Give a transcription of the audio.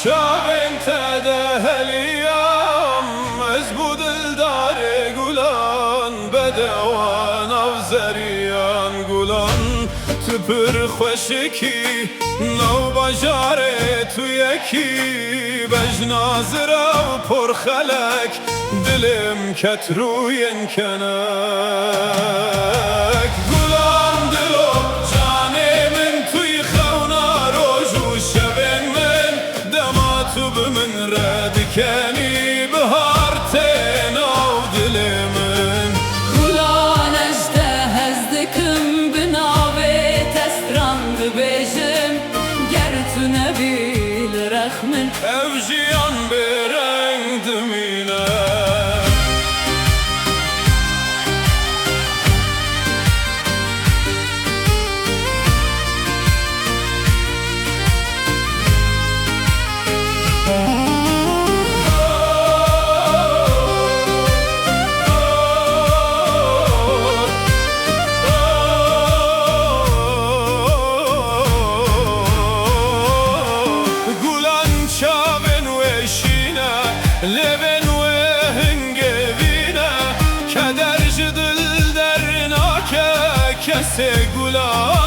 چاوین تدهلیم از بودلدار گلان بدوان افزریان گلان تپر خوشکی نو بجاره تو یکی بجنازره و پرخلک دلم کت روین کنک گلان دلو جانه من توی خونا روز و شبین من دما تو بمن رد کنی بهار تناو دل من گلان اجده هزدکم بناوی تسترند بیشم گر تو نبیل رخمن evjiyan bereng dimine Leven ve hengevine Keder jidil dernake Kese gula